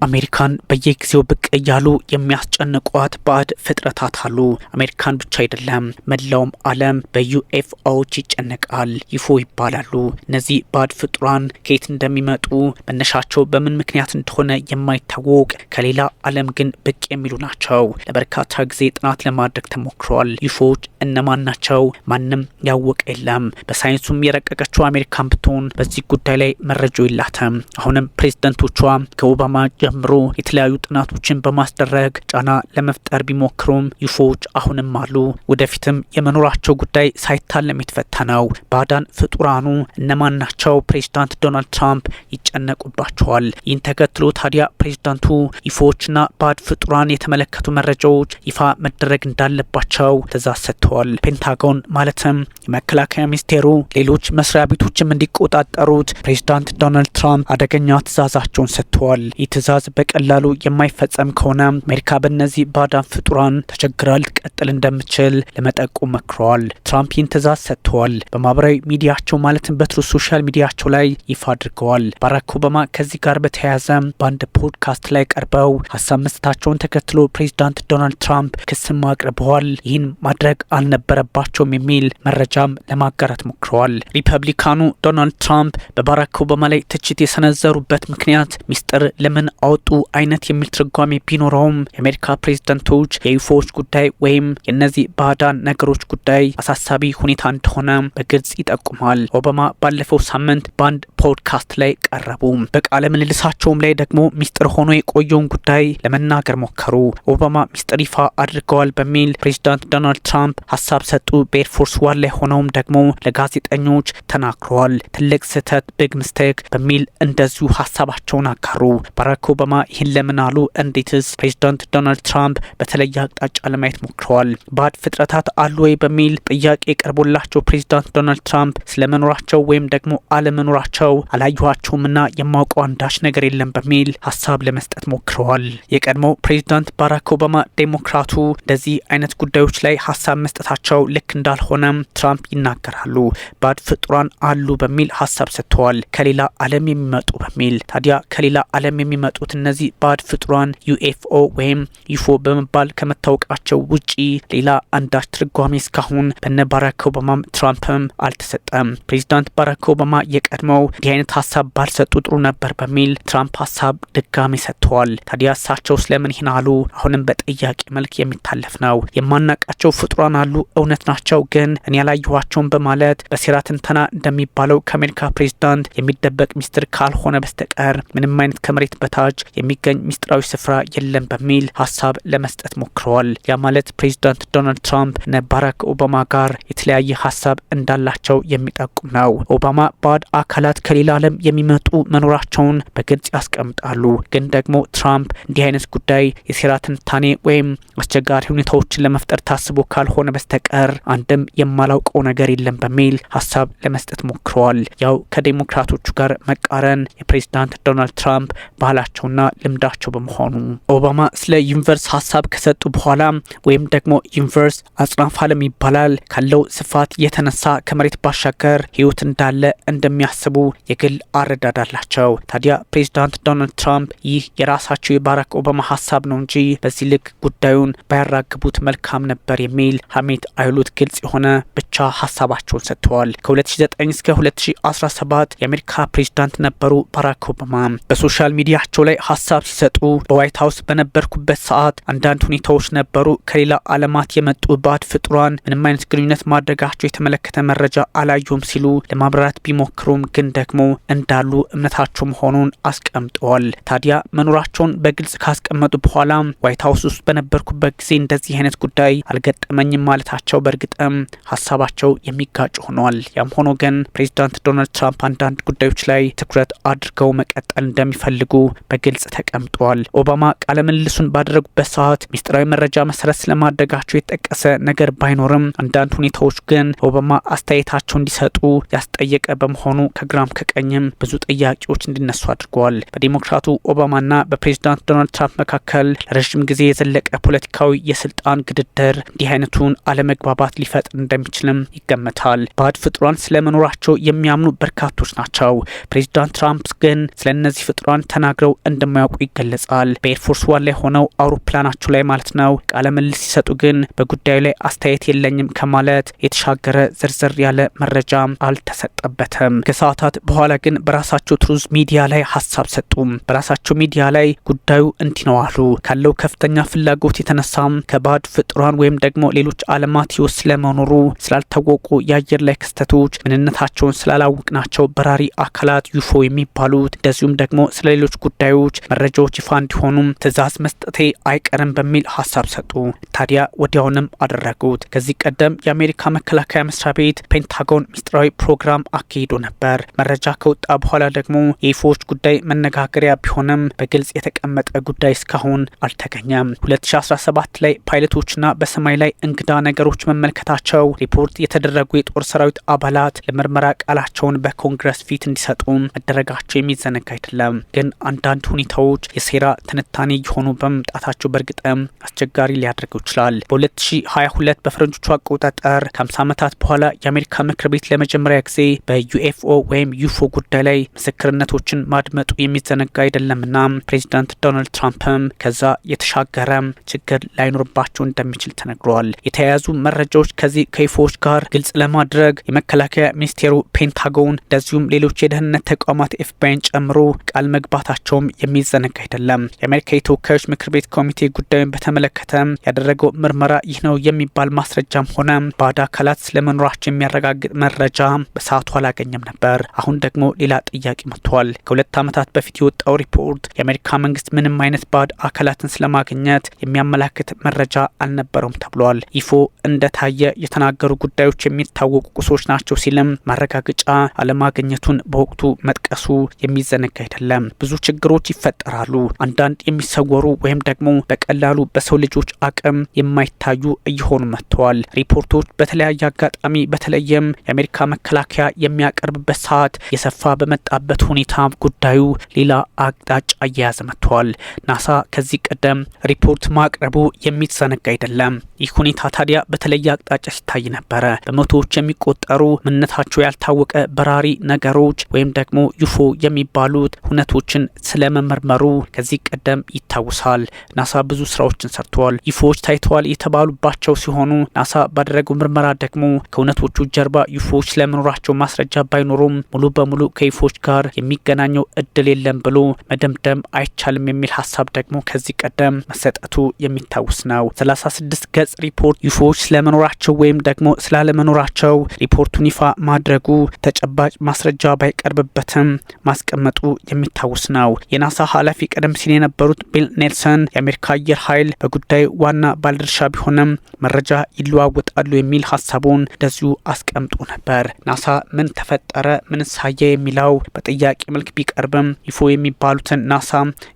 አሜሪካን በየጊዜው ብቅ እያሉ የሚያስጨንቋት ባዕድ ፍጥረታት አሉ። አሜሪካን ብቻ አይደለም፣ መላውም ዓለም በዩኤፍኦዎች ይጨነቃል፣ ይፎ ይባላሉ። እነዚህ ባዕድ ፍጡራን ከየት እንደሚመጡ መነሻቸው በምን ምክንያት እንደሆነ የማይታወቅ ከሌላ ዓለም ግን ብቅ የሚሉ ናቸው። ለበርካታ ጊዜ ጥናት ለማድረግ ተሞክሯል። ይፎዎች እነማን ናቸው? ማንም ያወቀ የለም። በሳይንሱም የረቀቀችው አሜሪካን ብትሆን በዚህ ጉዳይ ላይ መረጃው የላትም። አሁንም ፕሬዝደንቶቿ ከኦባማ ጀምሮ የተለያዩ ጥናቶችን በማስደረግ ጫና ለመፍጠር ቢሞክሩም ዩፎዎች አሁንም አሉ። ወደፊትም የመኖራቸው ጉዳይ ሳይታለም የተፈታ ነው። ባዕዳን ፍጡራኑ እነማን ናቸው? ፕሬዝዳንት ዶናልድ ትራምፕ ይጨነቁባቸዋል። ይህን ተከትሎ ታዲያ ፕሬዝዳንቱ ዩፎዎችና ባዕድ ፍጡራን የተመለከቱ መረጃዎች ይፋ መደረግ እንዳለባቸው ትዕዛዝ ሰጥተዋል። ፔንታጎን ማለትም የመከላከያ ሚኒስቴሩ ሌሎች መስሪያ ቤቶችም እንዲቆጣጠሩት ፕሬዝዳንት ዶናልድ ትራምፕ አደገኛ ትዕዛዛቸውን ሰጥተዋል። ይህ ትዕዛዝ በቀላሉ የማይፈጸም ከሆነ አሜሪካ በእነዚህ ባዕዳን ፍጡራን ተቸግራ ልትቀጥል እንደምትችል ለመጠቆም መክረዋል። ትራምፕ ይህን ትዕዛዝ ሰጥተዋል። በማህበራዊ ሚዲያቸው ማለትም በትሩዝ ሶሻል ሚዲያቸው ላይ ይፋ አድርገዋል። ባራክ ኦባማ ከዚህ ጋር በተያያዘ በአንድ ፖድካስት ላይ ቀርበው ሀሳብ መስጠታቸውን ተከትሎ ፕሬዚዳንት ዶናልድ ትራምፕ ክስም አቅርበዋል። ይህን ማድረግ አልነበረባቸውም የሚል መረጃም ለማጋራት ሞክረዋል። ሪፐብሊካኑ ዶናልድ ትራምፕ በባራክ ኦባማ ላይ ትችት የሰነዘሩበት ምክንያት ሚስጥር ለምን አወጡ አይነት የሚል ትርጓሜ ቢኖረውም የአሜሪካ ፕሬዝደንቶች የዩፎዎች ጉዳይ ወይም የእነዚህ ባዕዳን ነገሮች ጉዳይ አሳሳቢ ሁኔታ እንደሆነ በግልጽ ይጠቁማል። ኦባማ ባለፈው ሳምንት በአንድ ፖድካስት ላይ ቀረቡ። በቃለ ምልልሳቸውም ላይ ደግሞ ሚስጥር ሆኖ የቆየውን ጉዳይ ለመናገር ሞከሩ። ኦባማ ሚስጥር ይፋ አድርገዋል በሚል ፕሬዝዳንት ዶናልድ ትራምፕ ሀሳብ ሰጡ። በኤርፎርስ ዋን ላይ ሆነውም ደግሞ ለጋዜጠኞች ተናግረዋል። ትልቅ ስህተት ቢግ ሚስቴክ በሚል እንደዚሁ ሀሳባቸውን አጋሩ። ባራክ ኦባማ ይህን ለምን አሉ? እንዴትስ? ፕሬዝዳንት ዶናልድ ትራምፕ በተለየ አቅጣጫ ለማየት ሞክረዋል። ባዕድ ፍጥረታት አሉ ወይ በሚል ጥያቄ ቀርቦላቸው ፕሬዝዳንት ዶናልድ ትራምፕ ስለመኖራቸው ወይም ደግሞ አለመኖራቸው አላየኋቸውምና የማውቀው አንዳች ነገር የለም በሚል ሀሳብ ለመስጠት ሞክረዋል። የቀድሞው ፕሬዝዳንት ባራክ ኦባማ ዴሞክራቱ እንደዚህ አይነት ጉዳዮች ላይ ሀሳብ መስጠታቸው ልክ እንዳልሆነም ትራምፕ ይናገራሉ። ባዕድ ፍጡራን አሉ በሚል ሀሳብ ሰጥተዋል። ከሌላ ዓለም የሚመጡ በሚል ታዲያ ከሌላ ዓለም የሚመጡት እነዚህ ባዕድ ፍጡራን ዩኤፍኦ ወይም ዩፎ በመባል ከመታወቃቸው ውጪ ሌላ አንዳች ትርጓሜ እስካሁን በነ ባራክ ኦባማም ትራምፕም አልተሰጠም። ፕሬዚዳንት ባራክ ኦባማ የቀድሞው እንዲህ አይነት ሀሳብ ባልሰጡ ጥሩ ነበር በሚል ትራምፕ ሀሳብ ድጋሚ ሰጥተዋል። ታዲያ እሳቸው ስለምን ይህን አሉ? አሁንም በጥያቄ መልክ የሚታለፍ ነው። የማናቃቸው ፍጡራን አሉ፣ እውነት ናቸው፣ ግን እኔ ያላየኋቸውም በማለት በሴራ ትንተና እንደሚባለው ከአሜሪካ ፕሬዚዳንት የሚደበቅ ሚስጥር ካልሆነ በስተቀር ምንም አይነት ከመሬት በታች የሚገኝ ሚስጥራዊ ስፍራ የለም በሚል ሀሳብ ለመስጠት ሞክረዋል። ያ ማለት ፕሬዚዳንት ዶናልድ ትራምፕ ባራክ ኦባማ ጋር የተለያየ ሀሳብ እንዳላቸው የሚጠቁም ነው። ኦባማ ባዕድ አካላት ከሌላ ዓለም የሚመጡ መኖራቸውን በግልጽ ያስቀምጣሉ። ግን ደግሞ ትራምፕ እንዲህ አይነት ጉዳይ የሴራ ትንታኔ ወይም አስቸጋሪ ሁኔታዎችን ለመፍጠር ታስቦ ካልሆነ በስተቀር አንድም የማላውቀው ነገር የለም በሚል ሀሳብ ለመስጠት ሞክረዋል። ያው ከዴሞክራቶቹ ጋር መቃረን የፕሬዚዳንት ዶናልድ ትራምፕ ባህላቸውና ልምዳቸው በመሆኑ ኦባማ ስለ ዩኒቨርስ ሀሳብ ከሰጡ በኋላ ወይም ደግሞ ዩኒቨርስ አጽናፈ ዓለም ይባላል ካለው ስፋት የተነሳ ከመሬት ባሻገር ህይወት እንዳለ እንደሚያስቡ የግል አረዳድ አላቸው። ታዲያ ፕሬዚዳንት ዶናልድ ትራምፕ ይህ የራሳቸው የባራክ ኦባማ ሀሳብ ነው እንጂ በዚህ ልክ ጉዳዩን ባያራግቡት መልካም ነበር የሚል ሀሜት አይሉት ግልጽ የሆነ ብቻ ሀሳባቸውን ሰጥተዋል። ከ2009 እስከ 2017 የአሜሪካ ፕሬዚዳንት ነበሩ ባራክ ኦባማ። በሶሻል ሚዲያቸው ላይ ሀሳብ ሲሰጡ በዋይት ሀውስ በነበርኩበት ሰዓት አንዳንድ ሁኔታዎች ነበሩ። ከሌላ ዓለማት የመጡ ባዕድ ፍጡራን ምንም አይነት ግንኙነት ማድረጋቸው የተመለከተ መረጃ አላዩም ሲሉ ለማብራራት ቢሞክሩም ግን ደግሞ እንዳሉ እምነታቸው መሆኑን አስቀምጠዋል። ታዲያ መኖራቸውን በግልጽ ካስቀመጡ በኋላ ዋይት ሀውስ ውስጥ በነበርኩበት ጊዜ እንደዚህ አይነት ጉዳይ አልገጠመኝም ማለታቸው በእርግጥም ሀሳባቸው የሚጋጭ ሆኗል። ያም ሆኖ ግን ፕሬዚዳንት ዶናልድ ትራምፕ አንዳንድ ጉዳዮች ላይ ትኩረት አድርገው መቀጠል እንደሚፈልጉ በግልጽ ተቀምጠዋል። ኦባማ ቃለ ምልልሱን ባደረጉበት ሰዓት ሚስጥራዊ መረጃ መሰረት ስለማድረጋቸው የተጠቀሰ ነገር ባይኖርም አንዳንድ ሁኔታዎች ግን ኦባማ አስተያየታቸው እንዲሰጡ ያስጠየቀ በመሆኑ ከግራም ከቀኝም ብዙ ጥያቄዎች እንዲነሱ አድርገዋል። በዲሞክራቱ ኦባማና በፕሬዚዳንት ዶናልድ ትራምፕ መካከል ለረዥም ጊዜ የዘለቀ ፖለቲካዊ የስልጣን ግድድር እንዲህ አይነቱን አለመግባባት ሊፈጥር እንደሚችልም ይገመታል። ባዕድ ፍጡራን ስለመኖራቸው የሚያምኑ በርካቶች ናቸው። ፕሬዚዳንት ትራምፕ ግን ስለ እነዚህ ፍጡራን ተናግረው እንደማያውቁ ይገለጻል። በኤርፎርስ ዋን ላይ ሆነው አውሮፕላናቸው ላይ ማለት ነው ቃለ ምልልስ ሲሰጡ ግን በጉዳዩ ላይ አስተያየት የለኝም ከማለት የተሻገረ ዝርዝር ያለ መረጃ አልተሰጠበትም። ከሰዓታት በኋላ ግን በራሳቸው ትሩዝ ሚዲያ ላይ ሀሳብ ሰጡ። በራሳቸው ሚዲያ ላይ ጉዳዩ እንዲህ ነው አሉ። ካለው ከፍተኛ ፍላጎት የተነሳም ከባዕድ ፍጡራን ወይም ደግሞ ሌሎች ዓለማት ህይወት ስለመኖሩ ስላልታወቁ የአየር ላይ ክስተቶች ምንነታቸውን ስላላወቅናቸው በራሪ አካላት ዩፎ የሚባሉት እንደዚሁም ደግሞ ስለ ሌሎች ጉዳዮች መረጃዎች ይፋ እንዲሆኑም ትዕዛዝ መስጠቴ አይቀርም በሚል ሀሳብ ሰጡ። ታዲያ ወዲያውንም አደረጉት። ከዚህ ቀደም የአሜሪካ መከላከያ መስሪያ ቤት ፔንታጎን ሚስጥራዊ ፕሮግራም አካሂዶ ነበር። መረጃ ከወጣ በኋላ ደግሞ የዩፎዎች ጉዳይ መነጋገሪያ ቢሆንም በግልጽ የተቀመጠ ጉዳይ እስካሁን አልተገኘም። 2017 ላይ ፓይለቶችና በሰማይ ላይ እንግዳ ነገሮች መመልከታቸው ሪፖርት የተደረጉ የጦር ሰራዊት አባላት ለምርመራ ቃላቸውን በኮንግረስ ፊት እንዲሰጡ መደረጋቸው የሚዘነጋ አይደለም። ግን አንዳንድ ሁኔታዎች የሴራ ትንታኔ የሆኑ በመምጣታቸው በእርግጥም አስቸጋሪ ሊያደርገው ይችላል። በ2022 በፈረንጆቹ አቆጣጠር ከ50 ዓመታት በኋላ የአሜሪካ ምክር ቤት ለመጀመሪያ ጊዜ በዩኤፍኦ ወይም ዩፎ ጉዳይ ላይ ምስክርነቶችን ማድመጡ የሚዘነጋ አይደለምና ፕሬዚዳንት ዶናልድ ትራምፕም ከዛ የተሻገረ ችግር ላይኖርባቸው እንደሚችል ተነግሯል። የተያያዙ መረጃዎች ከዚህ ከዩፎዎች ጋር ግልጽ ለማድረግ የመከላከያ ሚኒስቴሩ ፔንታጎን እንደዚሁም ሌሎች የደህንነት ተቋማት ኤፍቢአይን ጨምሮ ቃል መግባታቸውም የሚዘነጋ አይደለም። የአሜሪካ የተወካዮች ምክር ቤት ኮሚቴ ጉዳዩን በተመለከተ ያደረገው ምርመራ ይህ ነው የሚባል ማስረጃም ሆነ ባዕድ አካላት ስለመኖራቸው የሚያረጋግጥ መረጃ በሰዓቱ አላገኘም ነበር። አሁን ደግሞ ሌላ ጥያቄ መጥቷል። ከ2 ዓመታት በፊት የወጣው ሪፖርት የአሜሪካ መንግስት ምንም አይነት ባዕድ አካላትን ስለማግኘት የሚያመላክት መረጃ አልነበረውም ተብሏል። ዩፎ እንደታየ የተናገሩ ጉዳዮች የሚታወቁ ቁሶች ናቸው ሲልም ማረጋገጫ አለማግኘቱን በወቅቱ መጥቀሱ የሚዘነጋ አይደለም። ብዙ ችግሮች ይፈጠራሉ። አንዳንድ የሚሰወሩ ወይም ደግሞ በቀላሉ በሰው ልጆች አቅም የማይታዩ እየሆኑ መጥተዋል። ሪፖርቶች በተለያየ አጋጣሚ በተለይም የአሜሪካ መከላከያ የሚያቀርብበት ሰዓት የሰፋ በመጣበት ሁኔታ ጉዳዩ ሌላ አቅጣጫ እየያዘ መጥተዋል። ናሳ ከዚህ ቀደም ሪፖርት ማቅረቡ የሚዘነጋ አይደለም። ይህ ሁኔታ ታዲያ በተለየ አቅጣጫ ሲታይ ነበረ። በመቶዎች የሚቆጠሩ ምንነታቸው ያልታወቀ በራሪ ነገሮች ወይም ደግሞ ዩፎ የሚባሉት ሁነቶችን ስለመመርመሩ ከዚህ ቀደም ይታወሳል። ናሳ ብዙ ስራዎችን ሰርተዋል። ዩፎዎች ታይተዋል የተባሉባቸው ሲሆኑ ናሳ ባደረገው ምርመራ ደግሞ ከእውነቶቹ ጀርባ ዩፎዎች ስለመኖራቸው ማስረጃ ባይኖሩም ሙሉ በሙሉ ከዩፎዎች ጋር የሚገናኘው እድል የለም ብሎ መደምደም አይቻልም የሚል ሀሳብ ደግሞ ከዚህ ቀደም መሰጠቱ የሚታወስ ነው። 36 ገጽ ሪፖርት ዩፎዎች ስለመኖራቸው ወይም ደግሞ ስላለመኖራቸው ሪፖርቱን ይፋ ማድረጉ ተጨባጭ ማስረጃ ባይቀርብበትም ማስቀመጡ የሚታወስ ነው። የናሳ ኃላፊ ቀደም ሲል የነበሩት ቢል ኔልሰን የአሜሪካ አየር ኃይል በጉዳዩ ዋና ባለድርሻ ቢሆንም መረጃ ይለዋወጣሉ የሚል ሀሳቡን እንደዚሁ አስቀምጦ ነበር። ናሳ ምን ተፈጠረ ምን ሳየ የሚለው በጥያቄ መልክ ቢቀርብም ዩፎ የሚባሉትን ናሳ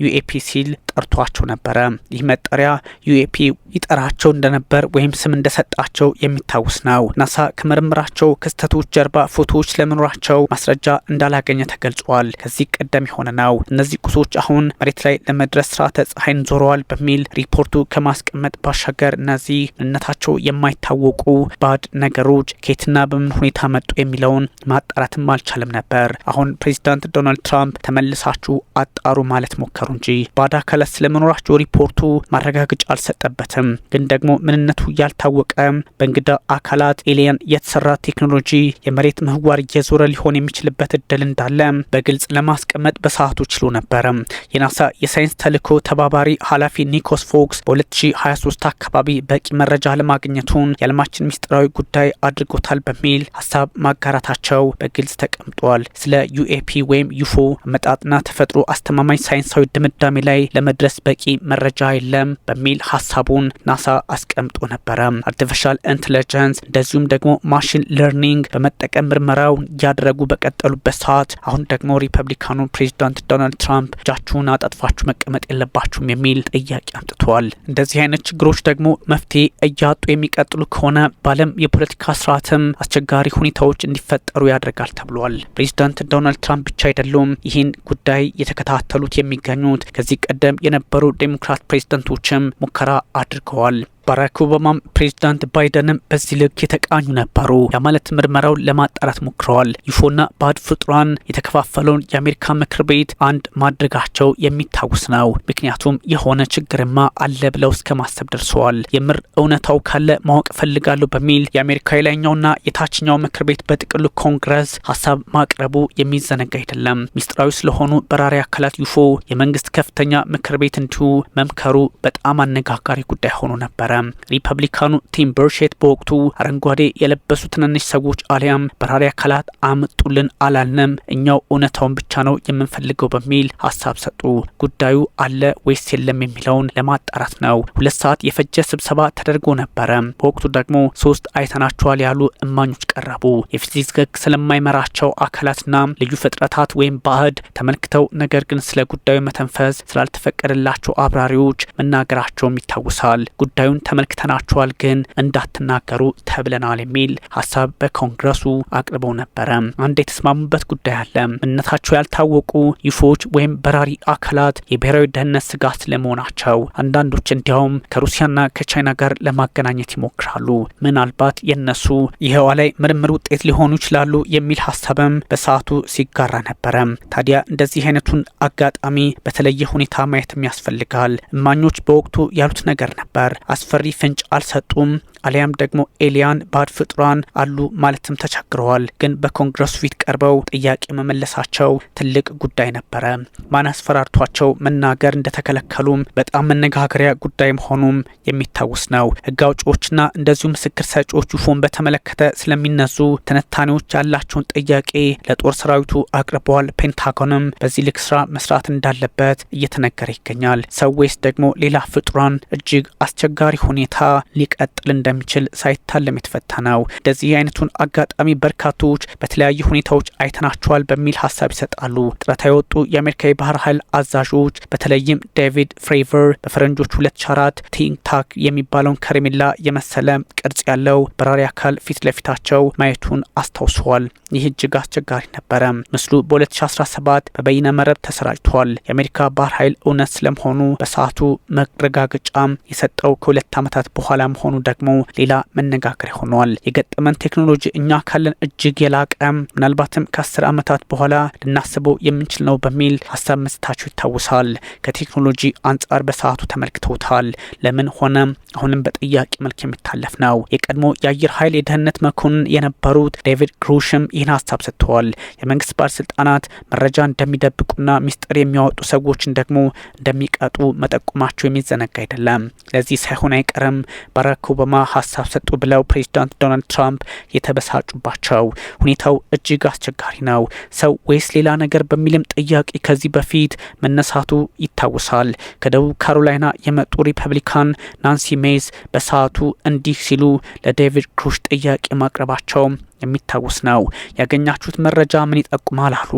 ዩኤፒ ሲል ጠርቷቸው ነበረ። ይህ መጠሪያ ዩኤፒ ይጠራቸው እንደነበር ወይም ስም እንደሰጣቸው የሚታወስ ነው። ናሳ ከምርምራቸው ክስተቶች ጀርባ ፎቶዎች ስለመኖራቸው ማስረጃ እንዳላገኘ ተገልጿል። ከዚህ ቀደም የሆነ ነው። እነዚህ ቁሶች አሁን መሬት ላይ ለመድረስ ስርዓተ ፀሐይን ዞረዋል በሚል ሪፖርቱ ከማስቀመጥ ባሻገር እነዚህ ምንነታቸው የማይታወቁ ባዕድ ነገሮች ከየትና በምን ሁኔታ መጡ የሚለውን ማጣራትም አልቻለም ነበር። አሁን ፕሬዚዳንት ዶናልድ ትራምፕ ተመልሳችሁ አጣሩ ማለት ሞከሩ እንጂ ባዕድ አካላት ስለመኖራቸው ሪፖርቱ ማረጋገጫ አልሰጠበትም። ግን ደግሞ ምንነቱ ያልታወቀ በእንግዳ አካላት ኤሊየን የተሰራ ቴክኖሎጂ የመሬት ምህዋር እየዞረ ሊሆን የሚችልበት እድል እንዳለ በግልጽ ለማስቀመጥ በሰዓቱ ችሎ ነበር። የናሳ የሳይንስ ተልዕኮ ተባባሪ ኃላፊ ኒኮስ ፎክስ በ2023 አካባቢ በቂ መረጃ ለማግኘቱን የዓለማችን ሚስጥራዊ ጉዳይ አድርጎታል በሚል ሀሳብ ማጋራታቸው በግልጽ ተቀምጧል። ስለ ዩኤፒ ወይም ዩፎ አመጣጥና ተፈጥሮ አስተማማኝ ሳይንሳዊ ድምዳሜ ላይ ለመድረስ በቂ መረጃ የለም በሚል ሀሳቡን ናሳ አስቀምጦ ነበረ። አርቲፊሻል ኢንተለጀንስ እንደዚሁም ደግሞ ማሽን ለርኒንግ በመጠቀም ምርመራው እያደረጉ በቀጠሉበት ሰዓት አሁን ደግሞ ሪፐብሊካኑ ፕሬዚዳንት ዶናልድ ትራምፕ እጃችሁን አጣጥፋችሁ መቀመጥ የለባችሁም የሚል ጥያቄ አምጥተዋል። እንደዚህ አይነት ችግሮች ደግሞ መፍትሄ እያጡ የሚቀጥሉ ከሆነ በዓለም የፖለቲካ ስርዓትም አስቸጋሪ ሁኔታዎች እንዲፈጠሩ ያደርጋል ተብሏል። ፕሬዚዳንት ዶናልድ ትራምፕ ብቻ አይደሉም ይህን ጉዳይ የተከታተሉት የሚገኙት። ከዚህ ቀደም የነበሩ ዴሞክራት ፕሬዝዳንቶችም ሙከራ አድርገዋል። ባራክ ኦባማም ፕሬዚዳንት ባይደንም በዚህ ልክ የተቃኙ ነበሩ። ያ ማለት ምርመራውን ለማጣራት ሞክረዋል። ዩፎና ባዕድ ፍጡራን የተከፋፈለውን የአሜሪካ ምክር ቤት አንድ ማድረጋቸው የሚታወስ ነው። ምክንያቱም የሆነ ችግርማ አለ ብለው እስከ ማሰብ ደርሰዋል። የምር እውነታው ካለ ማወቅ ፈልጋለሁ በሚል የአሜሪካ የላይኛውና የታችኛው ምክር ቤት በጥቅሉ ኮንግረስ ሀሳብ ማቅረቡ የሚዘነጋ አይደለም። ሚስጥራዊ ስለሆኑ በራሪ አካላት ዩፎ የመንግስት ከፍተኛ ምክር ቤት እንዲሁ መምከሩ በጣም አነጋጋሪ ጉዳይ ሆኖ ነበረ። ሪፐብሊካኑ ቲም በርሼት በወቅቱ አረንጓዴ የለበሱ ትንንሽ ሰዎች አሊያም በራሪ አካላት አምጡልን አላልንም፣ እኛው እውነታውን ብቻ ነው የምንፈልገው በሚል ሀሳብ ሰጡ። ጉዳዩ አለ ወይስ የለም የሚለውን ለማጣራት ነው 2 ሰዓት የፈጀ ስብሰባ ተደርጎ ነበረ። በወቅቱ ደግሞ 3 አይተናቸዋል ያሉ እማኞች ቀረቡ። የፊዚክስ ሕግ ስለማይመራቸው አካላትና ልዩ ፍጥረታት ወይም ባዕድ ተመልክተው ነገር ግን ስለ ጉዳዩ መተንፈስ ስላልተፈቀደላቸው አብራሪዎች መናገራቸውም ይታወሳል። ጉዳዩን ተመልክተናቸዋል ግን እንዳትናገሩ ተብለናል የሚል ሀሳብ በኮንግረሱ አቅርበው ነበረ። አንድ የተስማሙበት ጉዳይ አለ። እነታቸው ያልታወቁ ዩፎዎች ወይም በራሪ አካላት የብሔራዊ ደህንነት ስጋት ስለመሆናቸው አንዳንዶች እንዲያውም ከሩሲያና ከቻይና ጋር ለማገናኘት ይሞክራሉ። ምናልባት የነሱ ይህዋ ላይ ምርምር ውጤት ሊሆኑ ይችላሉ የሚል ሀሳብም በሰዓቱ ሲጋራ ነበረ። ታዲያ እንደዚህ አይነቱን አጋጣሚ በተለየ ሁኔታ ማየትም ያስፈልጋል። እማኞች በወቅቱ ያሉት ነገር ነበር። አስፈሪ ፍንጭ አልሰጡም፣ አሊያም ደግሞ ኤሊያን ባዕድ ፍጡራን አሉ ማለትም ተቸግረዋል። ግን በኮንግረሱ ፊት ቀርበው ጥያቄ መመለሳቸው ትልቅ ጉዳይ ነበረ። ማን አስፈራርቷቸው መናገር እንደተከለከሉም በጣም መነጋገሪያ ጉዳይ መሆኑም የሚታወስ ነው። ሕግ አውጪዎችና እንደዚሁ ምስክር ሰጪዎች ዩፎን በተመለከተ ስለሚነዙ ትንታኔዎች ያላቸውን ጥያቄ ለጦር ሰራዊቱ አቅርበዋል። ፔንታጎንም በዚህ ልክ ስራ መስራት እንዳለበት እየተነገረ ይገኛል። ሰው ወይስ ደግሞ ሌላ ፍጡራን እጅግ አስቸጋሪ ሁኔታ ሊቀጥል እንደሚችል ሳይታለም የተፈታ ነው። እንደዚህ አይነቱን አጋጣሚ በርካቶች በተለያዩ ሁኔታዎች አይተናቸዋል በሚል ሀሳብ ይሰጣሉ። ጥረት ያወጡ የአሜሪካ የባህር ኃይል አዛዦች በተለይም ዴቪድ ፍሬቨር በፈረንጆች 2004 ቲንታክ የሚባለውን ከረሜላ የመሰለ ቅርጽ ያለው በራሪ አካል ፊት ለፊታቸው ማየቱን አስታውሰዋል። ይህ እጅግ አስቸጋሪ ነበረ። ምስሉ በ2017 በበይነ መረብ ተሰራጭቷል። የአሜሪካ ባህር ኃይል እውነት ስለመሆኑ በሰዓቱ መረጋገጫም የሰጠው ከ2 ዓመታት በኋላ መሆኑ ደግሞ ሌላ መነጋገሪያ ሆኗል። የገጠመን ቴክኖሎጂ እኛ ካለን እጅግ የላቀ ምናልባትም ከ10 ዓመታት በኋላ ልናስበው የምንችል ነው በሚል ሀሳብ መስጠታቸው ይታወሳል። ከቴክኖሎጂ አንጻር በሰዓቱ ተመልክተውታል። ለምን ሆነ አሁንም በጥያቄ መልክ የሚታለፍ ነው። የቀድሞ የአየር ኃይል የደህንነት መኮንን የነበሩት ዴቪድ ግሩሽም ይህን ሀሳብ ሰጥተዋል። የመንግስት ባለስልጣናት መረጃ እንደሚደብቁና ሚስጥር የሚያወጡ ሰዎችን ደግሞ እንደሚቀጡ መጠቆማቸው የሚዘነጋ አይደለም። ለዚህ ሳይሆን አይቀርም ባራክ ኦባማ ሀሳብ ሰጡ ብለው ፕሬዚዳንት ዶናልድ ትራምፕ የተበሳጩባቸው። ሁኔታው እጅግ አስቸጋሪ ነው። ሰው ወይስ ሌላ ነገር በሚልም ጥያቄ ከዚህ በፊት መነሳቱ ይታወሳል። ከደቡብ ካሮላይና የመጡ ሪፐብሊካን ናንሲ ሜዝ በሰዓቱ እንዲህ ሲሉ ለዴቪድ ግሩሽ ጥያቄ ማቅረባቸው የሚታወስ ነው። ያገኛችሁት መረጃ ምን ይጠቁማል አሉ።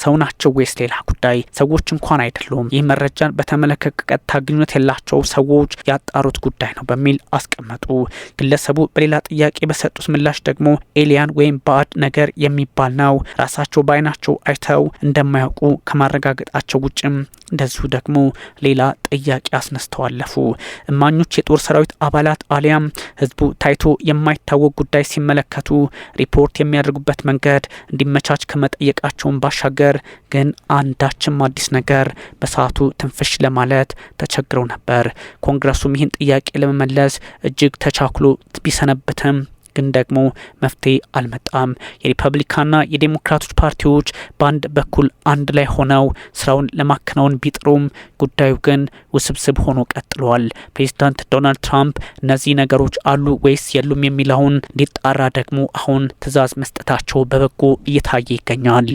ሰው ናቸው ወይስ ሌላ ጉዳይ? ሰዎች እንኳን አይደሉም። ይህ መረጃን በተመለከተ ቀጥታ ግንኙነት ያላቸው ሰዎች ያጣሩት ጉዳይ ነው በሚል አስቀመጡ። ግለሰቡ በሌላ ጥያቄ በሰጡት ምላሽ ደግሞ ኤሊያን ወይም ባዕድ ነገር የሚባል ነው ራሳቸው በአይናቸው አይተው እንደማያውቁ ከማረጋገጣቸው ውጭም እንደዚሁ ደግሞ ሌላ ጥያቄ አስነስተዋለፉ። እማኞች የጦር ሰራዊት አባላት አሊያም ህዝቡ ታይቶ የማይታወቅ ጉዳይ ሲመለከቱ ሪፖርት የሚያደርጉበት መንገድ እንዲመቻች ከመጠየቃቸውን ባሻገር ግን አንዳችም አዲስ ነገር በሰዓቱ ትንፍሽ ለማለት ተቸግረው ነበር። ኮንግረሱም ይህን ጥያቄ ለመመለስ እጅግ ተቻክሎ ቢሰነብትም ግን ደግሞ መፍትሄ አልመጣም። የሪፐብሊካንና የዴሞክራቶች ፓርቲዎች በአንድ በኩል አንድ ላይ ሆነው ስራውን ለማከናወን ቢጥሩም ጉዳዩ ግን ውስብስብ ሆኖ ቀጥሏል። ፕሬዚዳንት ዶናልድ ትራምፕ እነዚህ ነገሮች አሉ ወይስ የሉም የሚለውን እንዲጣራ ደግሞ አሁን ትዕዛዝ መስጠታቸው በበጎ እየታየ ይገኛል።